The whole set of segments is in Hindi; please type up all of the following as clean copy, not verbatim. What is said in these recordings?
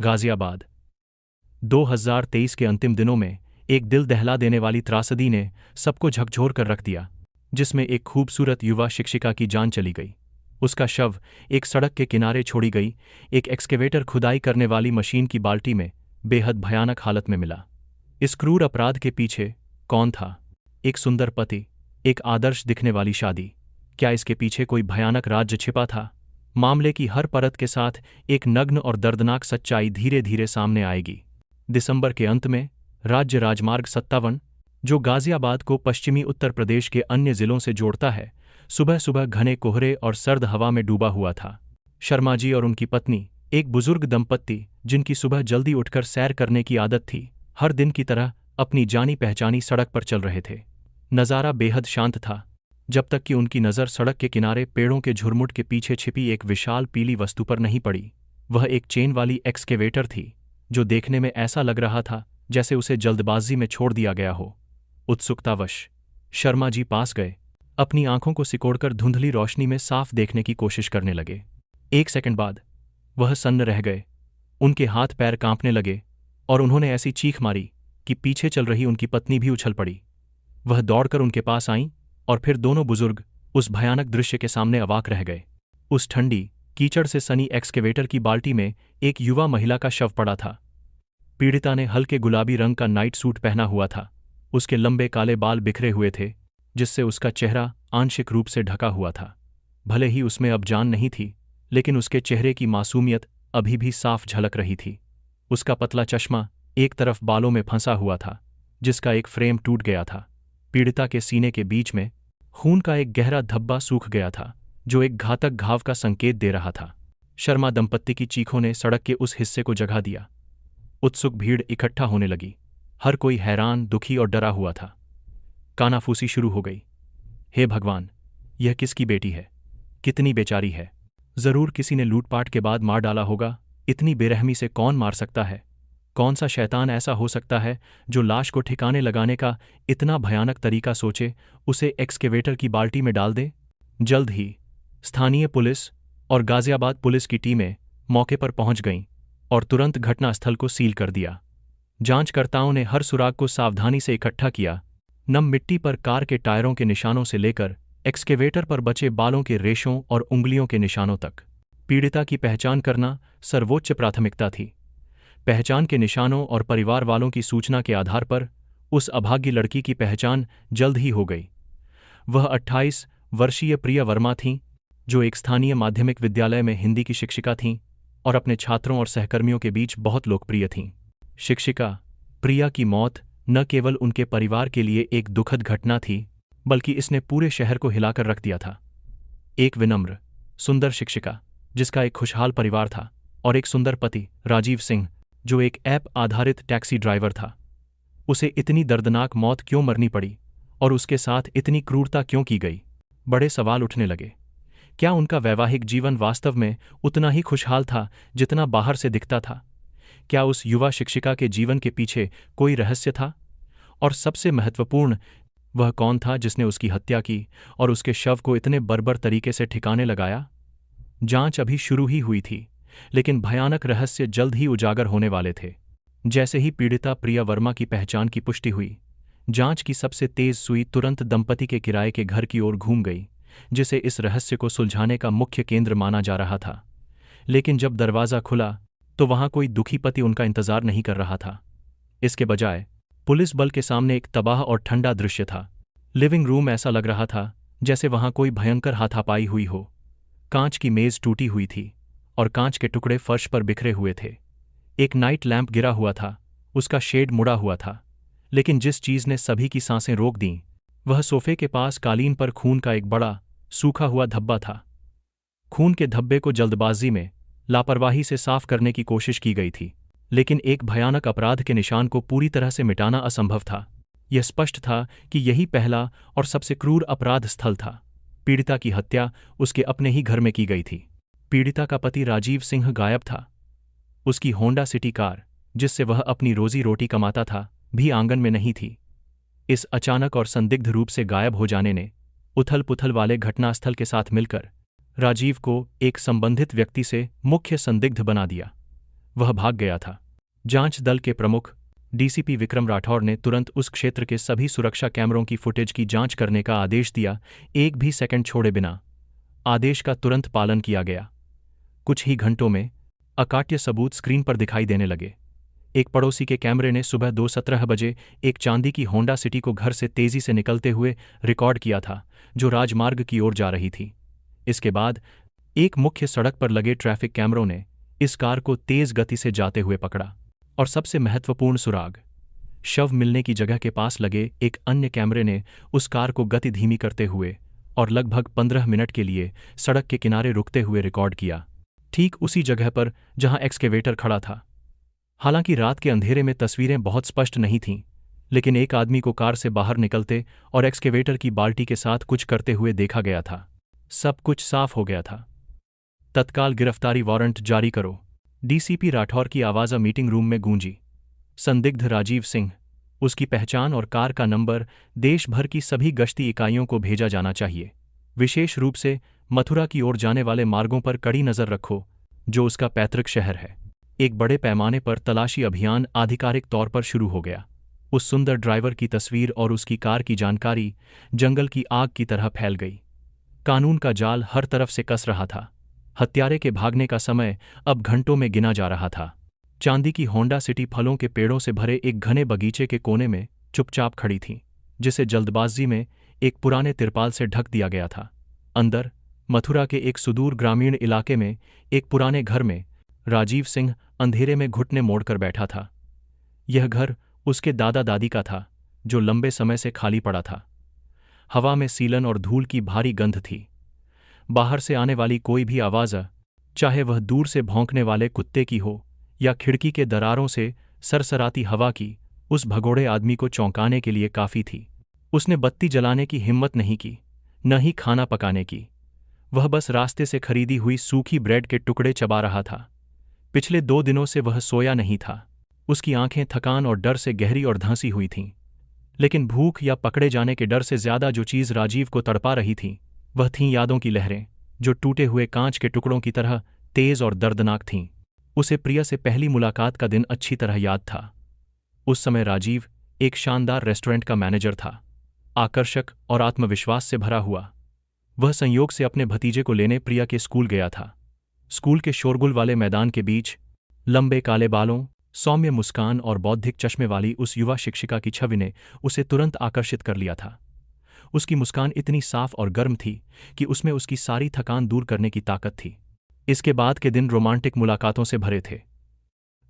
गाजियाबाद। 2023 के अंतिम दिनों में एक दिल दहला देने वाली त्रासदी ने सबको झकझोर कर रख दिया, जिसमें एक खूबसूरत युवा शिक्षिका की जान चली गई। उसका शव एक सड़क के किनारे छोड़ी गई एक एक्सकेवेटर खुदाई करने वाली मशीन की बाल्टी में बेहद भयानक हालत में मिला। इस क्रूर अपराध के पीछे कौन था? एक सुंदर पति, एक आदर्श दिखने वाली शादी। क्या इसके पीछे कोई भयानक राज्य छिपा था? मामले की हर परत के साथ एक नग्न और दर्दनाक सच्चाई धीरे धीरे सामने आएगी। दिसंबर के अंत में राज्य राजमार्ग 57, जो गाजियाबाद को पश्चिमी उत्तर प्रदेश के अन्य जिलों से जोड़ता है, सुबह सुबह घने कोहरे और सर्द हवा में डूबा हुआ था। शर्मा जी और उनकी पत्नी, एक बुजुर्ग दंपत्ति जिनकी सुबह जल्दी उठकर सैर करने की आदत थी, हर दिन की तरह अपनी जानी पहचानी सड़क पर चल रहे थे। नज़ारा बेहद शांत था, जब तक कि उनकी नज़र सड़क के किनारे पेड़ों के झुरमुट के पीछे छिपी एक विशाल पीली वस्तु पर नहीं पड़ी। वह एक चेन वाली एक्सकेवेटर थी, जो देखने में ऐसा लग रहा था जैसे उसे जल्दबाजी में छोड़ दिया गया हो। उत्सुकतावश शर्मा जी पास गए, अपनी आंखों को सिकोड़कर धुंधली रोशनी में साफ देखने की कोशिश करने लगे। 1 सेकंड बाद वह सन्न रह गए, उनके हाथ पैर कांपने लगे और उन्होंने ऐसी चीख मारी कि पीछे चल रही उनकी पत्नी भी उछल पड़ी। वह दौड़कर उनके पास आईं और फिर दोनों बुजुर्ग उस भयानक दृश्य के सामने अवाक रह गए। उस ठंडी, कीचड़ से सनी एक्सकेवेटर की बाल्टी में एक युवा महिला का शव पड़ा था। पीड़िता ने हल्के गुलाबी रंग का नाइट सूट पहना हुआ था। उसके लंबे काले बाल बिखरे हुए थे, जिससे उसका चेहरा आंशिक रूप से ढका हुआ था। भले ही उसमें अब जान नहीं थी, लेकिन उसके चेहरे की मासूमियत अभी भी साफ झलक रही थी। उसका पतला चश्मा एक तरफ बालों में फंसा हुआ था, जिसका एक फ्रेम टूट गया था। पीड़िता के सीने के बीच में खून का एक गहरा धब्बा सूख गया था, जो एक घातक घाव का संकेत दे रहा था। शर्मा दंपत्ति की चीखों ने सड़क के उस हिस्से को जगा दिया। उत्सुक भीड़ इकट्ठा होने लगी। हर कोई हैरान, दुखी और डरा हुआ था। कानाफूसी शुरू हो गई। हे भगवान, यह किसकी बेटी है? कितनी बेचारी है। जरूर किसी ने लूटपाट के बाद मार डाला होगा। इतनी बेरहमी से कौन मार सकता है? कौन सा शैतान ऐसा हो सकता है जो लाश को ठिकाने लगाने का इतना भयानक तरीका सोचे, उसे एक्सकेवेटर की बाल्टी में डाल दे? जल्द ही स्थानीय पुलिस और गाजियाबाद पुलिस की टीमें मौके पर पहुंच गईं और तुरंत घटनास्थल को सील कर दिया। जांचकर्ताओं ने हर सुराग को सावधानी से इकट्ठा किया, नम मिट्टी पर कार के टायरों के निशानों से लेकर एक्सकेवेटर पर बचे बालों के रेशों और उंगलियों के निशानों तक। पीड़िता की पहचान करना सर्वोच्च प्राथमिकता थी। पहचान के निशानों और परिवार वालों की सूचना के आधार पर उस अभागी लड़की की पहचान जल्द ही हो गई। वह 28 वर्षीय प्रिया वर्मा थीं, जो एक स्थानीय माध्यमिक विद्यालय में हिंदी की शिक्षिका थीं और अपने छात्रों और सहकर्मियों के बीच बहुत लोकप्रिय थीं। शिक्षिका प्रिया की मौत न केवल उनके परिवार के लिए एक दुखद घटना थी, बल्कि इसने पूरे शहर को हिलाकर रख दिया था। एक विनम्र, सुंदर शिक्षिका जिसका एक खुशहाल परिवार था, और एक सुंदर पति राजीव सिंह, जो एक ऐप आधारित टैक्सी ड्राइवर था। उसे इतनी दर्दनाक मौत क्यों मरनी पड़ी और उसके साथ इतनी क्रूरता क्यों की गई? बड़े सवाल उठने लगे। क्या उनका वैवाहिक जीवन वास्तव में उतना ही खुशहाल था जितना बाहर से दिखता था? क्या उस युवा शिक्षिका के जीवन के पीछे कोई रहस्य था? और सबसे महत्वपूर्ण, वह कौन था जिसने उसकी हत्या की और उसके शव को इतने बर्बर तरीके से ठिकाने लगाया? जांच अभी शुरू ही हुई थी, लेकिन भयानक रहस्य जल्द ही उजागर होने वाले थे। जैसे ही पीड़िता प्रिया वर्मा की पहचान की पुष्टि हुई, जांच की सबसे तेज सुई तुरंत दंपति के किराए के घर की ओर घूम गई, जिसे इस रहस्य को सुलझाने का मुख्य केंद्र माना जा रहा था। लेकिन जब दरवाज़ा खुला तो वहां कोई दुखी पति उनका इंतजार नहीं कर रहा था। इसके बजाय पुलिस बल के सामने एक तबाह और ठंडा दृश्य था। लिविंग रूम ऐसा लग रहा था जैसे वहां कोई भयंकर हाथापाई हुई हो। कांच की मेज टूटी हुई थी और कांच के टुकड़े फर्श पर बिखरे हुए थे। एक नाइट लैंप गिरा हुआ था, उसका शेड मुड़ा हुआ था। लेकिन जिस चीज ने सभी की सांसें रोक दीं, वह सोफे के पास कालीन पर खून का एक बड़ा सूखा हुआ धब्बा था। खून के धब्बे को जल्दबाजी में, लापरवाही से साफ करने की कोशिश की गई थी, लेकिन एक भयानक अपराध के निशान को पूरी तरह से मिटाना असंभव था। यह स्पष्ट था कि यही पहला और सबसे क्रूर अपराध स्थल था। पीड़िता की हत्या उसके अपने ही घर में की गई थी। पीड़िता का पति राजीव सिंह गायब था। उसकी होंडा सिटी कार, जिससे वह अपनी रोजी रोटी कमाता था, भी आंगन में नहीं थी। इस अचानक और संदिग्ध रूप से गायब हो जाने ने उथल पुथल वाले घटनास्थल के साथ मिलकर राजीव को एक संबंधित व्यक्ति से मुख्य संदिग्ध बना दिया। वह भाग गया था। जांच दल के प्रमुख डीसीपी विक्रम राठौर ने तुरंत उस क्षेत्र के सभी सुरक्षा कैमरों की फुटेज की जांच करने का आदेश दिया, एक भी सेकंड छोड़े बिना। आदेश का तुरंत पालन किया गया। कुछ ही घंटों में अकाट्य सबूत स्क्रीन पर दिखाई देने लगे। एक पड़ोसी के कैमरे ने सुबह 2:17 बजे एक चांदी की होंडा सिटी को घर से तेजी से निकलते हुए रिकॉर्ड किया था, जो राजमार्ग की ओर जा रही थी। इसके बाद एक मुख्य सड़क पर लगे ट्रैफिक कैमरों ने इस कार को तेज गति से जाते हुए पकड़ा। और सबसे महत्वपूर्ण सुराग, शव मिलने की जगह के पास लगे एक अन्य कैमरे ने उस कार को गति धीमी करते हुए और लगभग 15 मिनट के लिए सड़क के किनारे रुकते हुए रिकॉर्ड किया, ठीक उसी जगह पर जहां एक्सकेवेटर खड़ा था। हालांकि रात के अंधेरे में तस्वीरें बहुत स्पष्ट नहीं थीं, लेकिन एक आदमी को कार से बाहर निकलते और एक्सकेवेटर की बाल्टी के साथ कुछ करते हुए देखा गया था। सब कुछ साफ हो गया था। तत्काल गिरफ्तारी वारंट जारी करो। डीसीपी राठौर की आवाज़ मीटिंग रूम में गूंजी। संदिग्ध राजीव सिंह, उसकी पहचान और कार का नंबर देश भर की सभी गश्ती इकाइयों को भेजा जाना चाहिए। विशेष रूप से मथुरा की ओर जाने वाले मार्गों पर कड़ी नज़र रखो, जो उसका पैतृक शहर है। एक बड़े पैमाने पर तलाशी अभियान आधिकारिक तौर पर शुरू हो गया। उस सुंदर ड्राइवर की तस्वीर और उसकी कार की जानकारी जंगल की आग की तरह फैल गई। कानून का जाल हर तरफ से कस रहा था। हत्यारे के भागने का समय अब घंटों में गिना जा रहा था। चांदी की होंडा सिटी फलों के पेड़ों से भरे एक घने बगीचे के कोने में चुपचाप खड़ी थी, जिसे जल्दबाजी में एक पुराने तिरपाल से ढक दिया गया था। अंदर मथुरा के एक सुदूर ग्रामीण इलाके में एक पुराने घर में राजीव सिंह अंधेरे में घुटने मोड़कर बैठा था। यह घर उसके दादा दादी का था, जो लंबे समय से खाली पड़ा था। हवा में सीलन और धूल की भारी गंध थी। बाहर से आने वाली कोई भी आवाज़, चाहे वह दूर से भौंकने वाले कुत्ते की हो या खिड़की के दरारों से सरसराती हवा की, उस भगोड़े आदमी को चौंकाने के लिए काफ़ी थी। उसने बत्ती जलाने की हिम्मत नहीं की, न ही खाना पकाने की। वह बस रास्ते से खरीदी हुई सूखी ब्रेड के टुकड़े चबा रहा था। पिछले 2 दिनों से वह सोया नहीं था। उसकी आंखें थकान और डर से गहरी और धंसी हुई थीं। लेकिन भूख या पकड़े जाने के डर से ज्यादा जो चीज़ राजीव को तड़पा रही थी, वह थीं यादों की लहरें, जो टूटे हुए कांच के टुकड़ों की तरह तेज और दर्दनाक थीं। उसे प्रिया से पहली मुलाकात का दिन अच्छी तरह याद था। उस समय राजीव एक शानदार रेस्टोरेंट का मैनेजर था, आकर्षक और आत्मविश्वास से भरा हुआ। वह संयोग से अपने भतीजे को लेने प्रिया के स्कूल गया था। स्कूल के शोरगुल वाले मैदान के बीच लंबे काले बालों, सौम्य मुस्कान और बौद्धिक चश्मे वाली उस युवा शिक्षिका की छवि ने उसे तुरंत आकर्षित कर लिया था। उसकी मुस्कान इतनी साफ और गर्म थी कि उसमें उसकी सारी थकान दूर करने की ताकत थी। इसके बाद के दिन रोमांटिक मुलाकातों से भरे थे।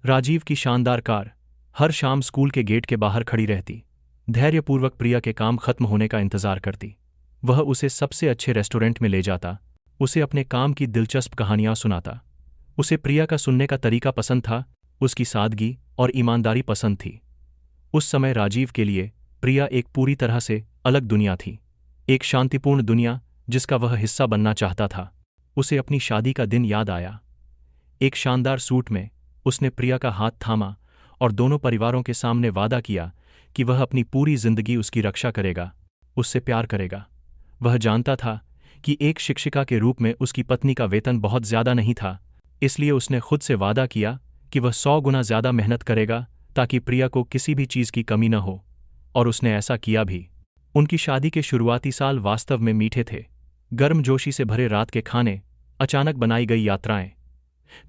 राजीव की शानदार कार हर शाम स्कूल के गेट के बाहर खड़ी रहती, धैर्यपूर्वक प्रिया के काम खत्म होने का इंतजार करती। वह उसे सबसे अच्छे रेस्टोरेंट में ले जाता, उसे अपने काम की दिलचस्प कहानियां सुनाता। उसे प्रिया का सुनने का तरीका पसंद था, उसकी सादगी और ईमानदारी पसंद थी। उस समय राजीव के लिए प्रिया एक पूरी तरह से अलग दुनिया थी, एक शांतिपूर्ण दुनिया जिसका वह हिस्सा बनना चाहता था। उसे अपनी शादी का दिन याद आया। एक शानदार सूट में उसने प्रिया का हाथ थामा और दोनों परिवारों के सामने वादा किया कि वह अपनी पूरी जिंदगी उसकी रक्षा करेगा, उससे प्यार करेगा। वह जानता था कि एक शिक्षिका के रूप में उसकी पत्नी का वेतन बहुत ज्यादा नहीं था, इसलिए उसने खुद से वादा किया कि वह 100 गुना ज्यादा मेहनत करेगा ताकि प्रिया को किसी भी चीज की कमी न हो, और उसने ऐसा किया भी। उनकी शादी के शुरुआती साल वास्तव में मीठे थे। गर्मजोशी से भरे रात के खाने, अचानक बनाई गई यात्राएं,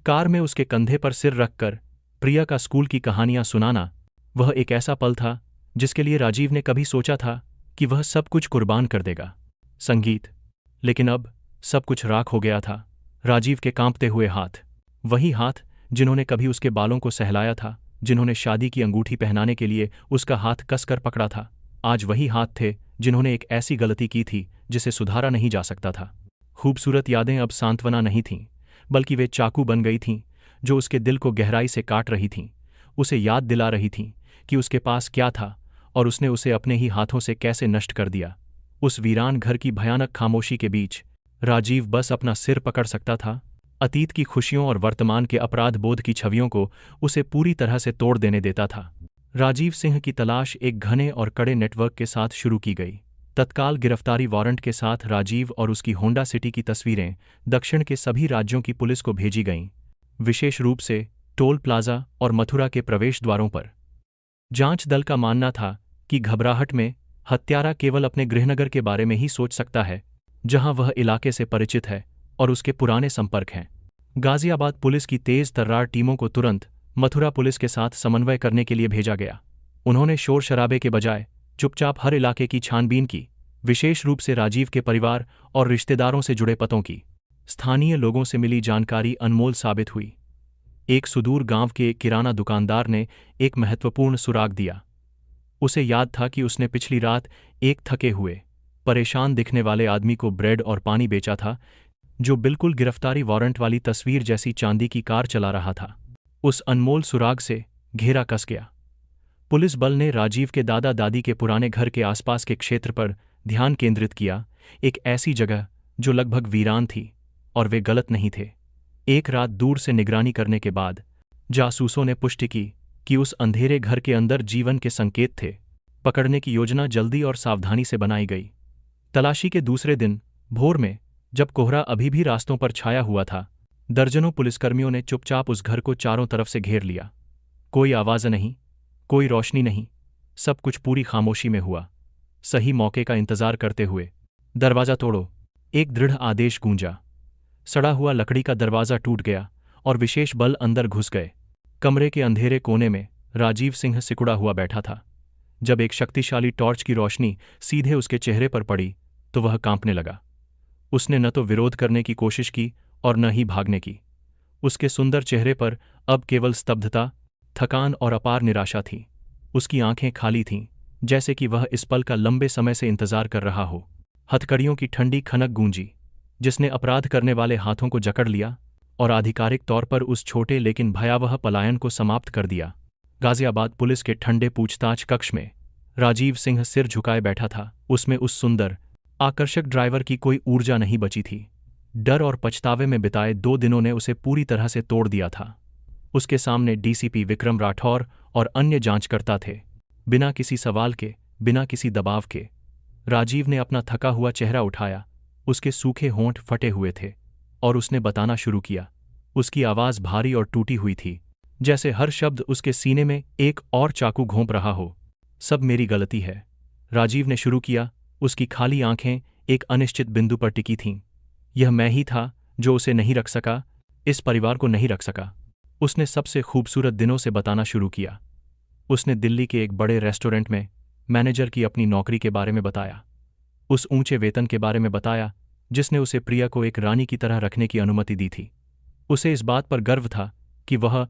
कार में उसके कंधे पर सिर रखकर प्रिया का स्कूल की कहानियां सुनाना, वह एक ऐसा पल था जिसके लिए राजीव ने कभी सोचा था कि वह सब कुछ कुर्बान कर देगा। संगीत, लेकिन अब सब कुछ राख हो गया था। राजीव के कांपते हुए हाथ, वही हाथ जिन्होंने कभी उसके बालों को सहलाया था, जिन्होंने शादी की अंगूठी पहनाने के लिए उसका हाथ कसकर पकड़ा था, आज वही हाथ थे जिन्होंने एक ऐसी गलती की थी जिसे सुधारा नहीं जा सकता था। खूबसूरत यादें अब सांत्वना नहीं थीं, बल्कि वे चाकू बन गई थीं जो उसके दिल को गहराई से काट रही थीं, उसे याद दिला रही थीं कि उसके पास क्या था और उसने उसे अपने ही हाथों से कैसे नष्ट कर दिया। उस वीरान घर की भयानक खामोशी के बीच राजीव बस अपना सिर पकड़ सकता था। अतीत की खुशियों और वर्तमान के अपराध बोध की छवियों को उसे पूरी तरह से तोड़ देने देता था। राजीव सिंह की तलाश एक घने और कड़े नेटवर्क के साथ शुरू की गई। तत्काल गिरफ्तारी वारंट के साथ राजीव और उसकी होंडा सिटी की तस्वीरें दक्षिण के सभी राज्यों की पुलिस को भेजी गईं। विशेष रूप से टोल प्लाजा और मथुरा के प्रवेश द्वारों पर। जांच दल का मानना था कि घबराहट में हत्यारा केवल अपने गृहनगर के बारे में ही सोच सकता है, जहां वह इलाके से परिचित है और उसके पुराने संपर्क हैं। गाजियाबाद पुलिस की तेज तर्रार टीमों को तुरंत मथुरा पुलिस के साथ समन्वय करने के लिए भेजा गया। उन्होंने शोर शराबे के बजाय चुपचाप हर इलाके की छानबीन की, विशेष रूप से राजीव के परिवार और रिश्तेदारों से जुड़े पतों की। स्थानीय लोगों से मिली जानकारी अनमोल साबित हुई। एक सुदूर गांव के एक किराना दुकानदार ने एक महत्वपूर्ण सुराग दिया। उसे याद था कि उसने पिछली रात एक थके हुए, परेशान दिखने वाले आदमी को ब्रेड और पानी बेचा था, जो बिल्कुल गिरफ्तारी वारंट वाली तस्वीर जैसी चांदी की कार चला रहा था। उस अनमोल सुराग से घेरा कस गया। पुलिस बल ने राजीव के दादा दादी के पुराने घर के आसपास के क्षेत्र पर ध्यान केंद्रित किया, एक ऐसी जगह जो लगभग वीरान थी, और वे गलत नहीं थे। एक रात दूर से निगरानी करने के बाद जासूसों ने पुष्टि की कि उस अंधेरे घर के अंदर जीवन के संकेत थे। पकड़ने की योजना जल्दी और सावधानी से बनाई गई। तलाशी के दूसरे दिन भोर में, जब कोहरा अभी भी रास्तों पर छाया हुआ था, दर्जनों पुलिसकर्मियों ने चुपचाप उस घर को चारों तरफ से घेर लिया। कोई आवाज़ नहीं, कोई रोशनी नहीं, सब कुछ पूरी खामोशी में हुआ। सही मौके का इंतजार करते हुए, दरवाज़ा तोड़ो, एक दृढ़ आदेश गूंजा। सड़ा हुआ लकड़ी का दरवाज़ा टूट गया और विशेष बल अंदर घुस गए। कमरे के अंधेरे कोने में राजीव सिंह सिकुड़ा हुआ बैठा था। जब एक शक्तिशाली टॉर्च की रोशनी सीधे उसके चेहरे पर पड़ी तो वह कांपने लगा। उसने न तो विरोध करने की कोशिश की और न ही भागने की। उसके सुंदर चेहरे पर अब केवल स्तब्धता, थकान और अपार निराशा थी। उसकी आंखें खाली थीं, जैसे कि वह इस पल का लंबे समय से इंतजार कर रहा हो। हथकड़ियों की ठंडी खनक गूंजी, जिसने अपराध करने वाले हाथों को जकड़ लिया और आधिकारिक तौर पर उस छोटे लेकिन भयावह पलायन को समाप्त कर दिया। गाजियाबाद पुलिस के ठंडे पूछताछ कक्ष में राजीव सिंह सिर झुकाए बैठा था। उसमें उस सुंदर, आकर्षक ड्राइवर की कोई ऊर्जा नहीं बची थी। डर और पछतावे में बिताए 2 दिनों ने उसे पूरी तरह से तोड़ दिया था। उसके सामने डीसीपी विक्रम राठौर और अन्य जांचकर्ता थे। बिना किसी सवाल के, बिना किसी दबाव के, राजीव ने अपना थका हुआ चेहरा उठाया। उसके सूखे होंठ फटे हुए थे और उसने बताना शुरू किया। उसकी आवाज़ भारी और टूटी हुई थी, जैसे हर शब्द उसके सीने में एक और चाकू घोंप रहा हो। सब मेरी गलती है, राजीव ने शुरू किया। उसकी खाली आंखें एक अनिश्चित बिंदु पर टिकी थीं। यह मैं ही था जो उसे नहीं रख सका, इस परिवार को नहीं रख सका। उसने सबसे खूबसूरत दिनों से बताना शुरू किया। उसने दिल्ली के एक बड़े रेस्टोरेंट में मैनेजर की अपनी नौकरी के बारे में बताया, उस ऊंचे वेतन के बारे में बताया जिसने उसे प्रिया को एक रानी की तरह रखने की अनुमति दी थी। उसे इस बात पर गर्व था कि वह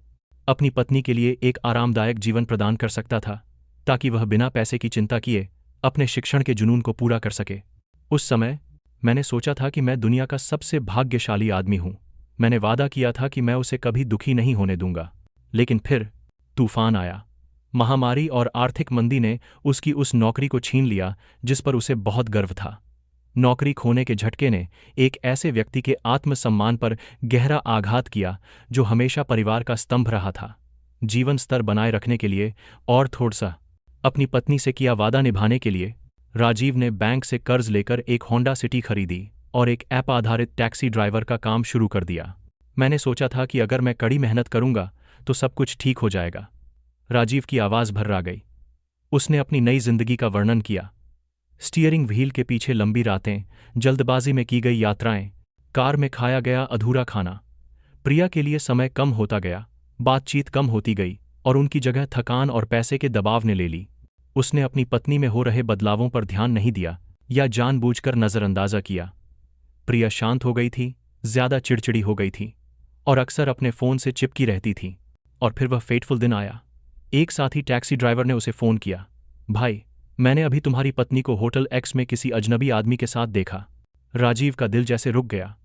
अपनी पत्नी के लिए एक आरामदायक जीवन प्रदान कर सकता था, ताकि वह बिना पैसे की चिंता किए अपने शिक्षण के जुनून को पूरा कर सके। उस समय मैंने सोचा था कि मैं दुनिया का सबसे भाग्यशाली आदमी हूं। मैंने वादा किया था कि मैं उसे कभी दुखी नहीं होने दूंगा। लेकिन फिर तूफान आया। महामारी और आर्थिक मंदी ने उसकी उस नौकरी को छीन लिया जिस पर उसे बहुत गर्व था। नौकरी खोने के झटके ने एक ऐसे व्यक्ति के आत्मसम्मान पर गहरा आघात किया जो हमेशा परिवार का स्तंभ रहा था। जीवन स्तर बनाए रखने के लिए और थोड़ा अपनी पत्नी से किया वादा निभाने के लिए राजीव ने बैंक से कर्ज लेकर एक होंडा सिटी खरीदी और एक ऐप आधारित टैक्सी ड्राइवर का काम शुरू कर दिया। मैंने सोचा था कि अगर मैं कड़ी मेहनत करूंगा तो सब कुछ ठीक हो जाएगा। राजीव की आवाज़ भर्रा गई। उसने अपनी नई जिंदगी का वर्णन किया। स्टीयरिंग व्हील के पीछे लंबी रातें, जल्दबाजी में की गई यात्राएं, कार में खाया गया अधूरा खाना। प्रिया के लिए समय कम होता गया, बातचीत कम होती गई और उनकी जगह थकान और पैसे के दबाव ने ले ली। उसने अपनी पत्नी में हो रहे बदलावों पर ध्यान नहीं दिया या जानबूझकर नज़रअंदाजा किया। प्रिया शांत हो गई थी, ज्यादा चिड़चिड़ी हो गई थी और अक्सर अपने फ़ोन से चिपकी रहती थी। और फिर वह फेटफुल दिन आया। एक साथी टैक्सी ड्राइवर ने उसे फ़ोन किया, भाई, मैंने अभी तुम्हारी पत्नी को होटल एक्स में किसी अजनबी आदमी के साथ देखा। राजीव का दिल जैसे रुक गया।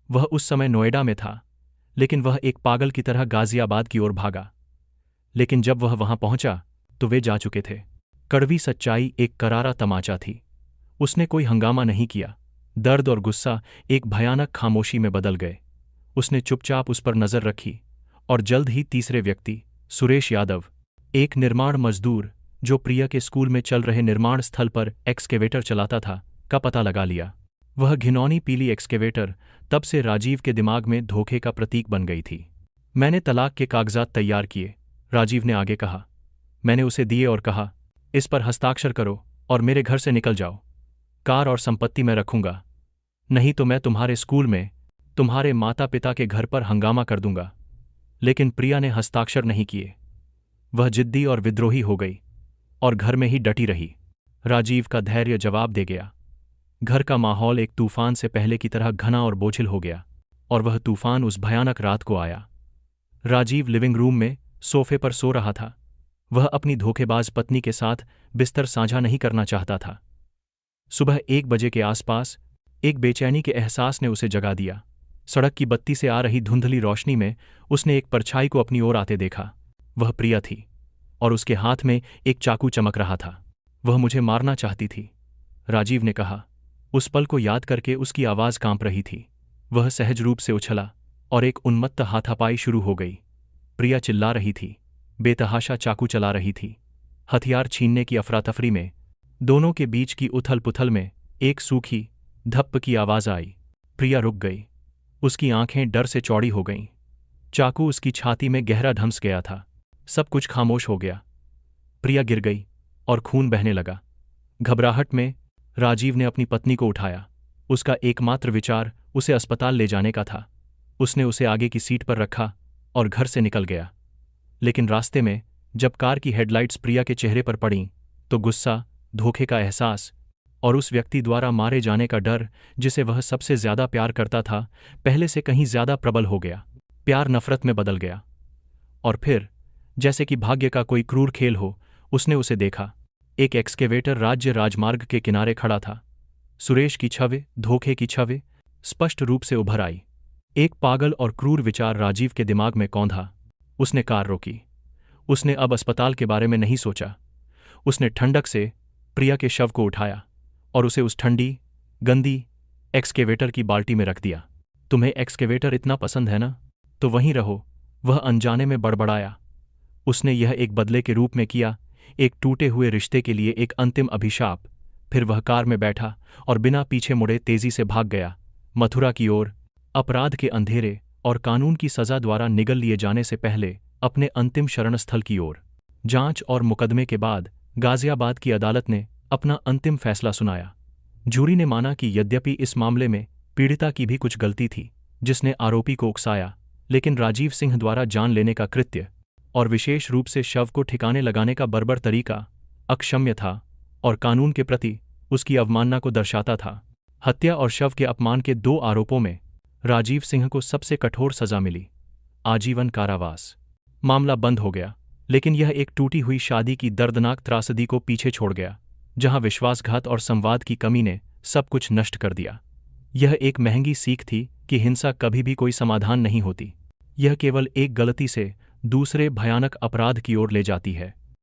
वह उस समय नोएडा में था, लेकिन वह एक पागल की तरह गाजियाबाद की ओर भागा। लेकिन जब वह वहां पहुंचा तो वे जा चुके थे। कड़वी सच्चाई एक करारा तमाचा थी। उसने कोई हंगामा नहीं किया। दर्द और गुस्सा एक भयानक खामोशी में बदल गए। उसने चुपचाप उस पर नजर रखी और जल्द ही तीसरे व्यक्ति, सुरेश यादव, एक निर्माण मजदूर जो प्रिया के स्कूल में चल रहे निर्माण स्थल पर एक्सकेवेटर चलाता था, का पता लगा लिया। वह घिनौनी पीली एक्सकेवेटर तब से राजीव के दिमाग में धोखे का प्रतीक बन गई थी। मैंने तलाक के कागजात तैयार किए, राजीव ने आगे कहा। मैंने उसे दिए और कहा, इस पर हस्ताक्षर करो और मेरे घर से निकल जाओ। कार और संपत्ति मैं रखूंगा, नहीं तो मैं तुम्हारे स्कूल में, तुम्हारे माता पिता के घर पर हंगामा कर दूंगा। लेकिन प्रिया ने हस्ताक्षर नहीं किए। वह जिद्दी और विद्रोही हो गई और घर में ही डटी रही। राजीव का धैर्य जवाब दे गया। घर का माहौल एक तूफान से पहले की तरह घना और बोझिल हो गया, और वह तूफान उस भयानक रात को आया। राजीव लिविंग रूम में सोफे पर सो रहा था। वह अपनी धोखेबाज पत्नी के साथ बिस्तर साझा नहीं करना चाहता था। सुबह 1 बजे के आसपास एक बेचैनी के एहसास ने उसे जगा दिया। सड़क की बत्ती से आ रही धुंधली रोशनी में उसने एक परछाई को अपनी ओर आते देखा। वह प्रिया थी और उसके हाथ में एक चाकू चमक रहा था। वह मुझे मारना चाहती थी, राजीव ने कहा। उस पल को याद करके उसकी आवाज कांप रही थी। वह सहज रूप से उछला और एक उन्मत्त हाथापाई शुरू हो गई। प्रिया चिल्ला रही थी, बेतहाशा चाकू चला रही थी। हथियार छीनने की अफरातफरी में, दोनों के बीच की उथल पुथल में एक सूखी धप्प की आवाज आई। प्रिया रुक गई। उसकी आंखें डर से चौड़ी हो गईं। चाकू उसकी छाती में गहरा धंस गया था। सब कुछ खामोश हो गया। प्रिया गिर गई और खून बहने लगा। घबराहट में राजीव ने अपनी पत्नी को उठाया। उसका एकमात्र विचार उसे अस्पताल ले जाने का था। उसने उसे आगे की सीट पर रखा और घर से निकल गया। लेकिन रास्ते में जब कार की हेडलाइट्स प्रिया के चेहरे पर पड़ीं, तो गुस्सा, धोखे का एहसास और उस व्यक्ति द्वारा मारे जाने का डर जिसे वह सबसे ज्यादा प्यार करता था, पहले से कहीं ज्यादा प्रबल हो गया। प्यार नफरत में बदल गया। और फिर, जैसे कि भाग्य का कोई क्रूर खेल हो, उसने उसे देखा। एक एक्सकेवेटर राज्य राजमार्ग के किनारे खड़ा था। सुरेश की छवि, धोखे की छवि स्पष्ट रूप से उभर आई। एक पागल और क्रूर विचार राजीव के दिमाग में कौंधा। उसने कार रोकी। उसने अब अस्पताल के बारे में नहीं सोचा। उसने ठंडक से प्रिया के शव को उठाया और उसे उस ठंडी, गंदी एक्सकेवेटर की बाल्टी में रख दिया। तुम्हें एक्सकेवेटर इतना पसंद है ना, तो वहीं रहो, वह अनजाने में बड़बड़ाया। उसने यह एक बदले के रूप में किया, एक टूटे हुए रिश्ते के लिए एक अंतिम अभिशाप। फिर वह कार में बैठा और बिना पीछे मुड़े तेजी से भाग गया, मथुरा की ओर, अपराध के अंधेरे और कानून की सजा द्वारा निगल लिए जाने से पहले अपने अंतिम शरणस्थल की ओर। जांच और मुकदमे के बाद गाजियाबाद की अदालत ने अपना अंतिम फैसला सुनाया। जूरी ने माना कि यद्यपि इस मामले में पीड़िता की भी कुछ गलती थी, जिसने आरोपी को उकसाया, लेकिन राजीव सिंह द्वारा जान लेने का कृत्य और विशेष रूप से शव को ठिकाने लगाने का बर्बर तरीका अक्षम्य था और कानून के प्रति उसकी अवमानना को दर्शाता था। हत्या और शव के अपमान के 2 आरोपों में राजीव सिंह को सबसे कठोर सजा मिली, आजीवन कारावास। मामला बंद हो गया, लेकिन यह एक टूटी हुई शादी की दर्दनाक त्रासदी को पीछे छोड़ गया, जहां विश्वासघात और संवाद की कमी ने सब कुछ नष्ट कर दिया। यह एक महंगी सीख थी कि हिंसा कभी भी कोई समाधान नहीं होती। यह केवल एक गलती से दूसरे भयानक अपराध की ओर ले जाती है।